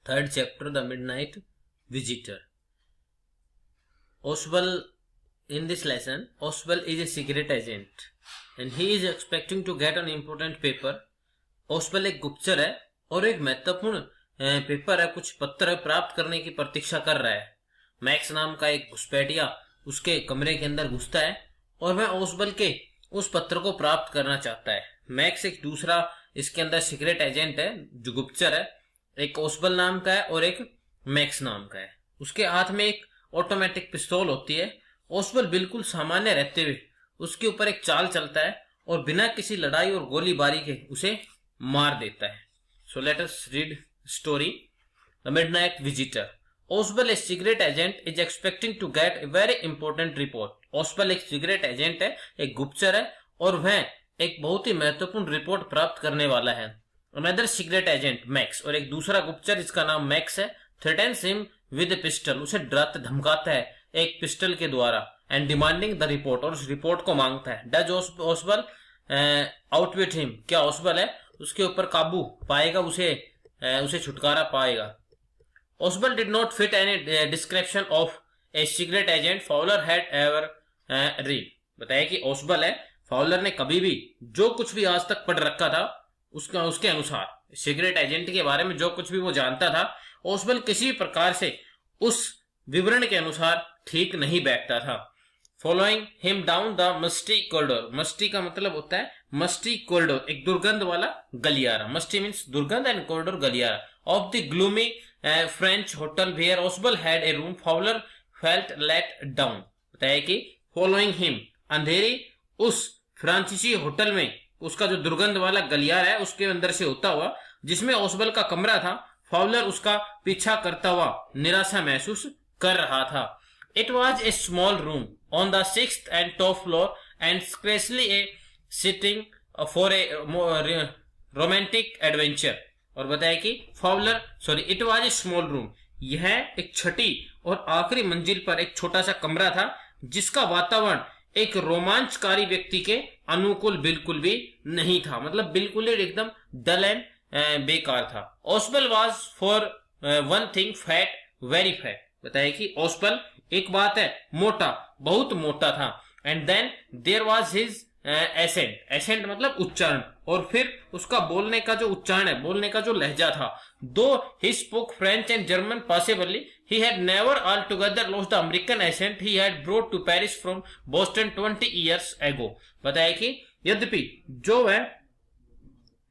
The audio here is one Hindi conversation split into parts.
Third chapter, The Midnight Visitor. Oswald, in this lesson, Oswald is a secret agent and he is expecting to get an important paper. Oswald एक गुप्तचर है और एक महत्वपूर्ण पेपर है, कुछ पत्र प्राप्त करने की प्रतीक्षा कर रहा है। मैक्स नाम का एक घुसपैठिया उसके कमरे के अंदर घुसता है और वह ओसबल के उस पत्र को प्राप्त करना चाहता है। मैक्स एक दूसरा इसके अंदर सीक्रेट एजेंट है जो गुप्तचर है, एक ओसबल नाम का है और एक मैक्स नाम का है। उसके हाथ में एक ऑटोमेटिक पिस्तौल होती है। ओसबल बिल्कुल सामान्य रहते हुए उसके ऊपर एक चाल चलता है और बिना किसी लड़ाई और गोलीबारी के उसे मार देता है। So let us read story the midnight visitor. Ausable a secret agent is expecting to get a very important report. Ausable एक सीक्रेट एजेंट है, एक गुप्तचर है और वह एक बहुत ही महत्वपूर्ण रिपोर्ट प्राप्त करने वाला है। अनदर सीक्रेट एजेंट मैक्स और एक दूसरा गुप्तचर जिसका नाम मैक्स है threatens him with A pistol, उसे डराता धमकाता है एक पिस्टल के द्वारा एंड डिमांडिंग द रिपोर्ट, और उस रिपोर्ट को मांगता है। डज ओसबल आउटविट हिम, क्या ओसबल है उसके ऊपर काबू पाएगा, उसे छुटकारा पाएगा। Ausable did not fit any description of a secret agent Fowler had ever read. बताया कि ओसबल है, फाउलर ने कभी भी जो कुछ भी आज तक पढ़ रखा था उसके अनुसार सीक्रेट एजेंट के बारे में जो कुछ भी वो जानता था, ओसबल किसी भी प्रकार से उस विवरण के अनुसार ठीक नहीं बैठता था। Following him down the musty corridor, musty का मतलब होता है मस्टी कॉरिडोर, एक दुर्गंध वाला गलियारा। मस्टी मीन्स दुर्गंध एंड कॉरिडोर गलियारा of the gloomy French hotel where Ausable had a room, Fowler felt let down. बताया कि फॉलोइंग हिम, अंधेरी उस फ्रांसीसी होटल में, उसका जो दुर्गंध वाला गलियारा है उसके अंदर से होता हुआ जिसमें ओसबल का कमरा था, फाउलर उसका पीछा करता हुआ निराशा महसूस कर रहा था। It was a small room on the 6th and top floor and scarcely a sitting for a romantic adventure। और बताया कि it was a small room, यह एक छठी और आखिरी मंजिल पर एक छोटा सा कमरा था जिसका वातावरण एक रोमांचकारी व्यक्ति के अनुकूल बिल्कुल भी नहीं था, मतलब बिल्कुल ही एकदम डल एंड बेकार था। Ausable was for one thing fat, very fat. बताया कि ओसबल एक बात है मोटा, बहुत मोटा था। And then there was his accent, accent मतलब उच्चारण, और फिर उसका बोलने का जो उच्चारण है, बोलने का जो लहजा था। दो he spoke French and German possibly he had never altogether lost the American accent he had brought to Paris from Boston 20 years ago। बताया कि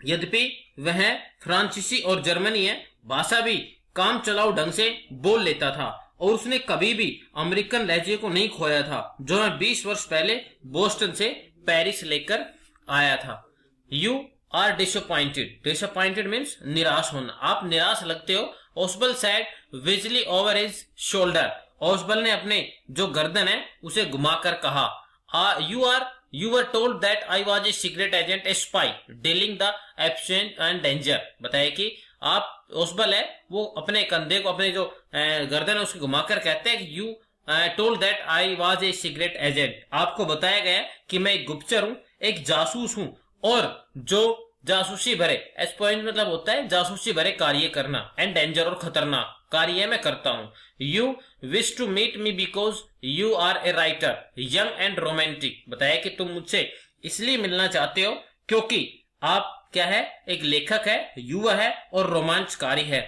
यद्यपि वह फ्रांसीसी और जर्मनी है भाषा भी काम चलाऊ ढंग से बोल लेता था और उसने कभी भी अमेरिकन लहजे को नहीं खोया था जो मैं 20 वर्ष पहले बोस्टन से पेरिस लेकर आया था। You are disappointed, disappointed means निराश होना, आप निराश लगते हो। Ausable said wheezily over his shoulder, Ausable ने अपने जो गर्दन है उसे घुमाकर कहा। You were told that I was a secret agent, a spy dealing the absent and danger. बताया कि आप ओसबल है वो अपने कंधे को, अपने जो गर्दन है उसके घुमाकर कहते हैं कि you told that I was a secret agent, आपको बताया गया कि मैं एक गुप्तचर हूं, एक जासूस हूं और जो जासूसी भरे, एस पॉइंट मतलब होता है जासूसी भरे कार्य करना, एंड डेंजर और खतरनाक कार्य मैं करता हूं। You wish to meet me because you are a writer young and romantic. बताया कि तुम मुझसे इसलिए मिलना चाहते हो क्योंकि आप क्या है, एक लेखक है, युवा है और रोमांचकारी है।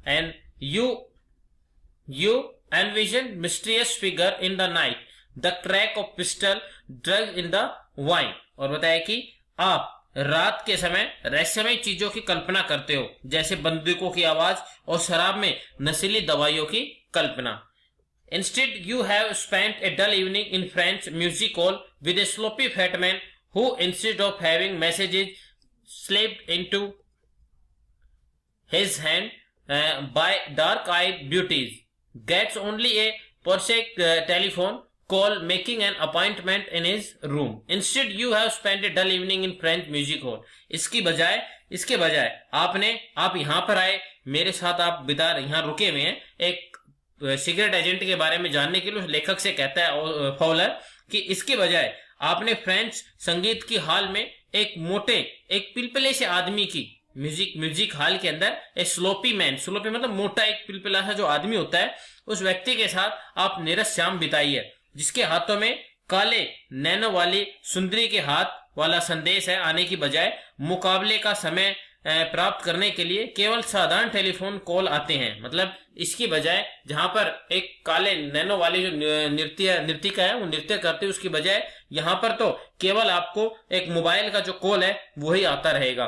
And you envision mysterious figure in the night, the track of pistol drug in the wine. और बताया कि आप रात के समय रहस्यमय चीजों की कल्पना करते हो जैसे बंदूकों की आवाज और शराब में नशीली दवाइयों की कल्पना। Instead you have spent a dull evening in French music hall with a sloppy fat man who, instead of having messages slipped into his hand by dark-eyed beauties, gets only a prosaic telephone call making an appointment in his room। Instead you have spent a dull evening in French music hall। इसके बजाय आप यहाँ पर आए, मेरे साथ आप यहाँ रुके हुए हैं एक सीक्रेट एजेंट के बारे में जानने के लिए। उस लेखक से कहता है फाउलर कि इसके बजाय आपने फ्रेंच संगीत की हाल में एक पिलपले से आदमी की म्यूजिक हॉल के अंदर ए स्लोपी मैन, स्लोपी मतलब मोटा एक पिलपिला सा जो आदमी होता है, उस व्यक्ति के साथ आप नीरस शाम बिताइए, जिसके हाथों में काले नैनो वाली सुंदरी के हाथ वाला संदेश है आने की बजाय मुकाबले का समय प्राप्त करने के लिए केवल साधारण टेलीफोन कॉल आते हैं। मतलब इसकी बजाय जहां पर एक काले नैनो वाली जो नृत्यिका है वो नृत्य करती है, उसकी बजाय यहां पर तो केवल आपको एक मोबाइल का जो कॉल है वही आता रहेगा।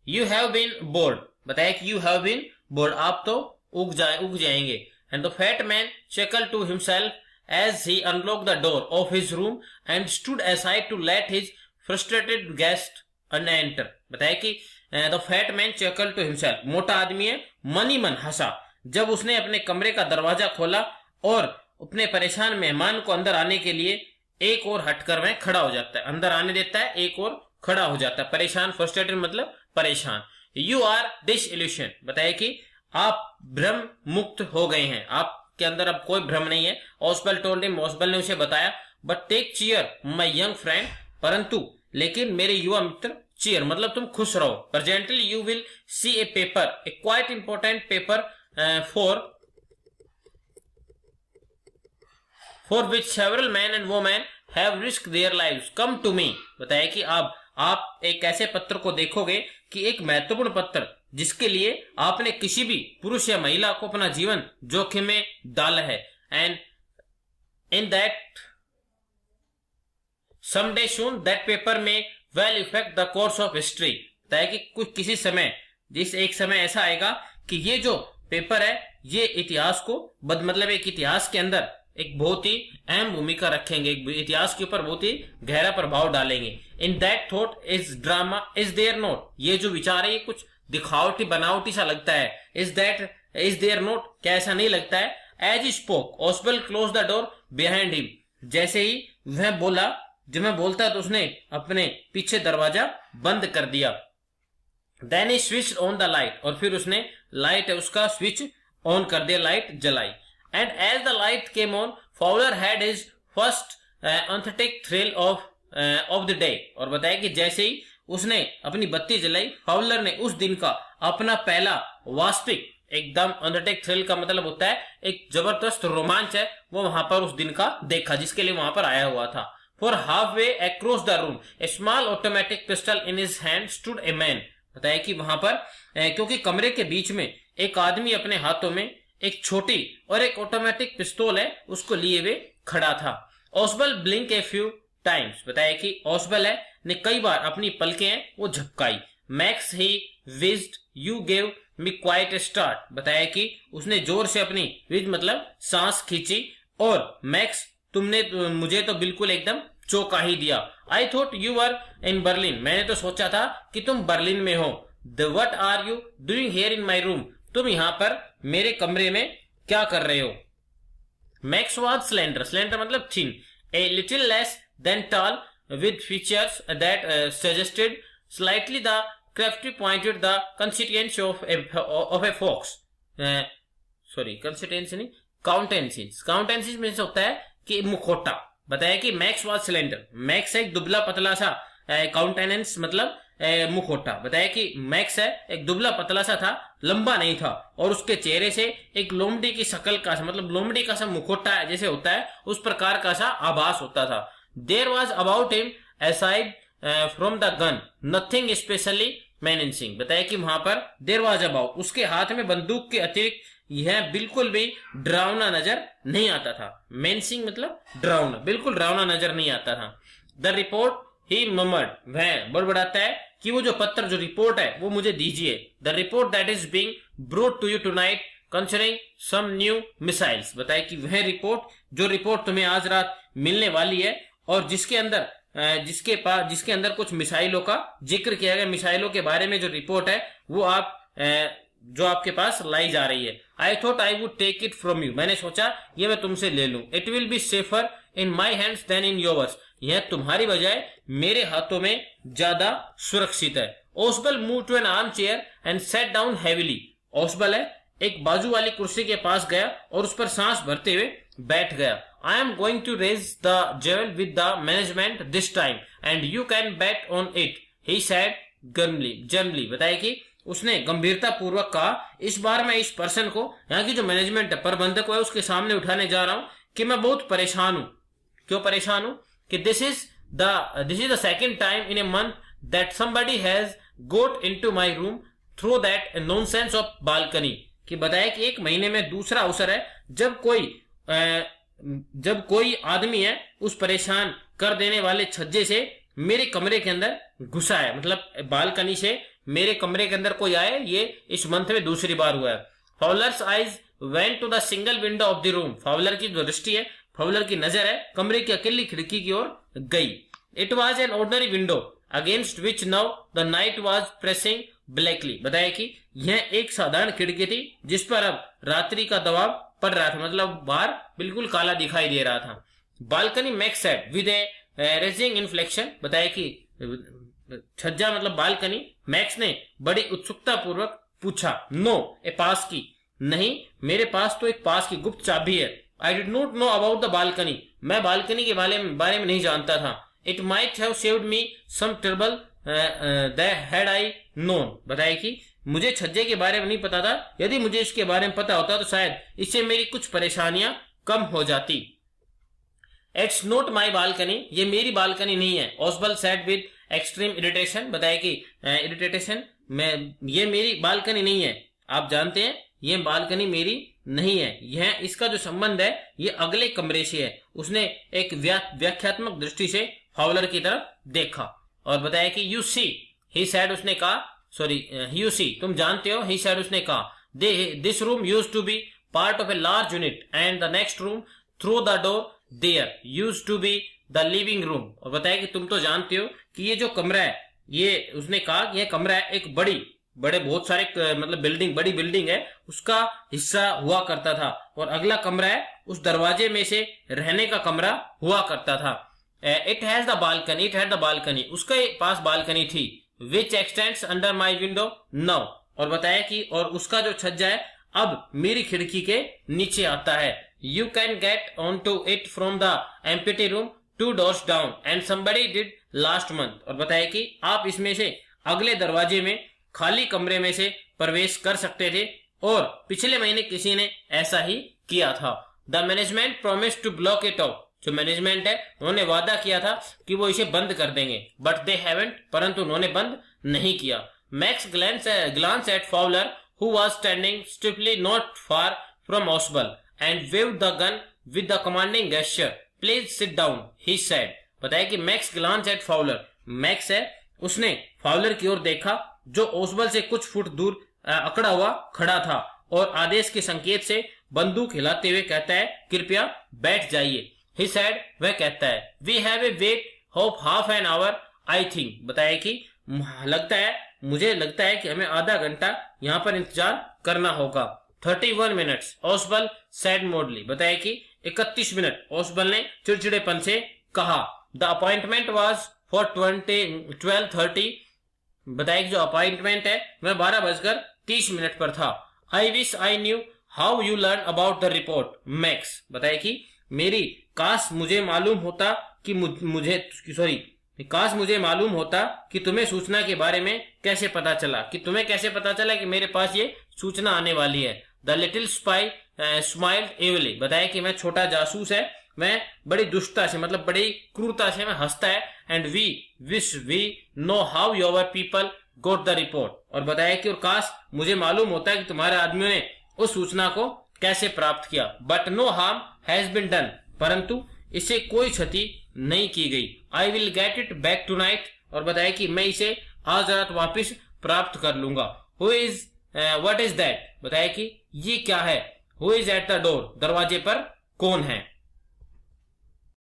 यू हैव बीन बोर्ड, बताया कि यू हैव बीन बोर्ड, आप तो उग जाएंगे। And the fat man chuckled to himself as he unlocked the door of his room and stood aside to let his frustrated guest enter। बताया कि the fat man chuckled to himself, मोटा आदमी है, मन ही मन हंसा जब उसने अपने कमरे का दरवाजा खोला और अपने परेशान मेहमान को अंदर आने के लिए एक और हटकर वह खड़ा हो जाता है, अंदर आने देता है, एक और खड़ा हो जाता है। परेशान, फ्रस्ट्रेटेड मतलब परेशान। यू आर डिसइल्यूशन, बताया कि आप भ्रम मुक्त हो गए हैं, आपके अंदर अब कोई भ्रम नहीं है। ऑस्बल टोल्ड हिम, ऑस्बल ने उसे बताया, but take cheer my young friend, परंतु लेकिन मेरे युवा मित्र, चीयर मतलब तुम खुश रहो। Presently you will see a paper, a quite important paper for which several man and women have risk their lives, come to me. बताया कि आप एक ऐसे पत्र को देखोगे कि एक महत्वपूर्ण पत्र जिसके लिए आपने किसी भी पुरुष या महिला को अपना जीवन जोखिम में डाला है। And in that someday soon that paper में will affect the course of history, बताया कि कुछ किसी समय, जिस एक समय ऐसा आएगा कि ये जो पेपर है ये इतिहास को मतलब एक इतिहास के अंदर एक बहुत ही अहम भूमिका रखेंगे, इतिहास के ऊपर बहुत ही गहरा प्रभाव डालेंगे। In that thought is drama is there not, ये जो विचार है ये कुछ दिखावटी बनावटी सा लगता है। इज देयर नोट, क्या ऐसा नहीं लगता है? As he spoke Ausable close the door behind him, जैसे ही वह बोला, जब मैं बोलता तो उसने अपने पीछे दरवाजा बंद कर दिया। Then he switch on the light, और फिर उसने लाइट है उसका स्विच ऑन कर दिया, लाइट जलाई। And as the light came on Fowler had his first authentic thrill of the day, और बताया कि जैसे ही उसने अपनी बत्ती जलाई, फाउलर ने उस दिन का अपना पहला वास्तविक एकदम एंथेटिक थ्रिल का मतलब होता है एक जबरदस्त रोमांच है, वो वहां पर उस दिन का देखा जिसके लिए वहां पर आया हुआ था। For half way across the room A small automatic pistol in his hand stood a man, बताया कि वहां पर क्योंकि कमरे के बीच में एक आदमी अपने हाथों में एक छोटी और एक ऑटोमेटिक पिस्तौल है उसको लिए हुए खड़ा था। ऑस्बल ब्लिंक ए फ्यू टाइम्स, बताया कि ऑस्बल है ने कई बार अपनी पलकें हैं वो झपकाई। Max he whispered you gave me quite a start, बताया कि उसने जोर से अपनी विज मतलब सांस खींची, और मैक्स तुमने मुझे तो बिल्कुल एकदम चौंका ही दिया। I thought you are in Berlin, मैंने तो सोचा था कि तुम बर्लिन में हो। The what are you doing here in my room, तुम यहाँ पर मेरे कमरे में क्या कर रहे हो? मैक्स वाज स्लेंडर, स्लेंडर मतलब thin, a little less than tall with features that suggested slightly the crafty pointed the constituency of a fox, constituency नहीं, countenance में से होता है कि मुखौटा। बताया कि मैक्स वाज सिलेंडर, मैक्स एक दुबला पतला सा, काउंटेनेंस मतलब मुखौटा। बताया कि मैक्स है एक दुबला पतला सा था, लंबा नहीं था, और उसके चेहरे से एक लोमड़ी की शक्ल का मतलब लोमड़ी का सा मुखौटा जैसे होता है उस प्रकार का सा आभास होता था। There was about him aside from the gun nothing especially menacing, बताया कि वहां पर there was about, उसके हाथ में बंदूक के अतिरिक्त यह बिल्कुल भी डरावना नजर नहीं आता था। menacing मतलब डरावना, बिल्कुल डरावना नजर नहीं आता था। The report he murmured, वह बड़बड़ाता है कि वो जो पत्र जो रिपोर्ट है वो मुझे दीजिए। The report that is being brought to you tonight concerning some new missiles, बताया कि वह रिपोर्ट जो रिपोर्ट तुम्हें आज रात मिलने वाली है और जिसके अंदर कुछ मिसाइलों का जिक्र किया गया, मिसाइलों के बारे में जो रिपोर्ट है वो जो आपके पास लाई जा रही है। I thought I would take it from you, मैंने सोचा ये मैं तुमसे ले लूं। It will be safer in my hands than in yours, यह तुम्हारी बजाय मेरे हाथों में ज्यादा सुरक्षित है। Ausable move to an armchair and set down heavily, Ausable है एक बाजू वाली कुर्सी के पास गया और उस पर सांस भरते हुए बैठ गया। I am going to raise the devil with the management this time and you can bet on it, he said grimly. बताया कि उसने गंभीरता पूर्वक कहा, इस बार मैं इस पर्सन को, यहाँ की जो मैनेजमेंट है, प्रबंधक है, उसके सामने उठाने जा रहा हूं कि मैं बहुत परेशान हूं। क्यों परेशान हूं? कि this is the second time in a month that somebody has got into my room through that nonsense of balcony. कि बताया कि एक महीने में दूसरा अवसर है जब कोई आदमी है उस परेशान कर देने वाले छज्जे से मेरे कमरे के अंदर घुसा है, मतलब बालकनी से मेरे कमरे के अंदर कोई आए। ये इस मंथ में दूसरी बार हुआ है। Fowler's eyes went to the single window of the room. Fowler की जो दृष्टि है, फाउलर की नजर है, कमरे की अकेली खिड़की की ओर गई। It was an ordinary window against which now the night was pressing blackly. बताया कि यह एक साधारण खिड़की थी जिस पर अब रात्रि का दबाव पड़ रहा था, मतलब बाहर बिल्कुल काला दिखाई दे रहा था। Balcony max said with A raising inflection. बताया कि छज्जा मतलब बालकनी। मैक्स ने बड़ी उत्सुकता पूर्वक पूछा, नो ए पास की, नहीं मेरे पास तो एक पास की गुप्त चाबी है। I did not know about the balcony, मैं बालकनी के बारे में नहीं जानता था। It might have saved me some trouble had I known. बताया कि मुझे छज्जे के बारे में नहीं पता था, यदि मुझे इसके बारे में पता होता तो शायद इससे मेरी कुछ परेशानियां कम हो जाती। इट्स नॉट माई बालकनी, ये मेरी बालकनी नहीं है। ओसबल सेड विद एक्सट्रीम इरिटेशन। बताया कि इरिटेशन में, ये मेरी बालकनी नहीं है, आप जानते हैं ये बालकनी मेरी नहीं है, यह इसका जो संबंध है ये अगले कमरे से है। उसने एक व्याख्यात्मक दृष्टि से फाउलर की तरफ देखा और बताया कि यू सी, ही सेड, उसने कहा, सॉरी यू सी, तुम जानते हो, ही सेड, उसने कहा, this room used to be part of a large unit and the next room through the door there used to be the living room. और बताया कि तुम तो जानते हो कि ये जो कमरा है, ये उसने कहा कि यह कमरा है एक बड़े बहुत सारे मतलब बड़ी बिल्डिंग है, उसका हिस्सा हुआ करता था, और अगला कमरा है उस दरवाजे में से रहने का कमरा हुआ करता था। It has the balcony, it had the balcony, उसके पास बालकनी थी, विच x tends under my window now. और बताया कि और उसका जो छज्जा है अब मेरी खिड़की के नीचे आता है। You can get on to it from the empty room 2 doors down and somebody did last month. और बताया कि आप इसमें से अगले दरवाजे में खाली कमरे में से प्रवेश कर सकते थे और पिछले महीने किसी ने ऐसा ही किया था। The management promise to block it out, जो मैनेजमेंट है उन्होंने वादा किया था कि वो इसे बंद कर देंगे, बट दे हैवेंट, परंतु उन्होंने बंद नहीं किया। Max glance at Fowler who was standing stiffly not far from Ausable and waved the gun with the commanding gesture, please sit down, he said. बताया कि Max glance at Fowler, Max है उसने फाउलर की ओर देखा जो ओसबल से कुछ फुट दूर अकड़ा हुआ खड़ा था और आदेश के संकेत से बंदूक हिलाते हुए कहता है, कृपया बैठ जाइए। ही सेड, वह कहता है, we have a wait of half an hour I think. बताया कि मुझे लगता है कि हमें आधा घंटा यहाँ पर इंतजार करना होगा। 31 minutes, ओसबल सेड मोडली। बताया कि 31 मिनट, ओसबल ने चिड़चिड़ेपन से कहा। The appointment was for 12:30। बताया कि जो अपॉइंटमेंट है वह 12:30 पर था। I wish I knew how you learn about the report, max. बताया कि मेरी काश मुझे मालूम होता कि तुम्हें सूचना के बारे में कैसे पता चला, कि मेरे पास ये सूचना आने वाली है। The little spy smiled evilly. बताया कि मैं छोटा जासूस है, मैं बड़ी दुष्टता से मतलब बड़ी क्रूरता से मैं हंसता है। And we wish we know how your people got the report. और बताया कि और काश मुझे मालूम होता है कि तुम्हारे आदमियों ने उस सूचना को कैसे प्राप्त किया। But no harm has been done, परंतु इसे कोई क्षति नहीं की गई। I will get it back tonight. और बताया कि मैं इसे आज रात वापिस प्राप्त कर लूंगा। Who is what is that. बताया कि ये क्या है। Who is at the door, दरवाजे पर कौन है।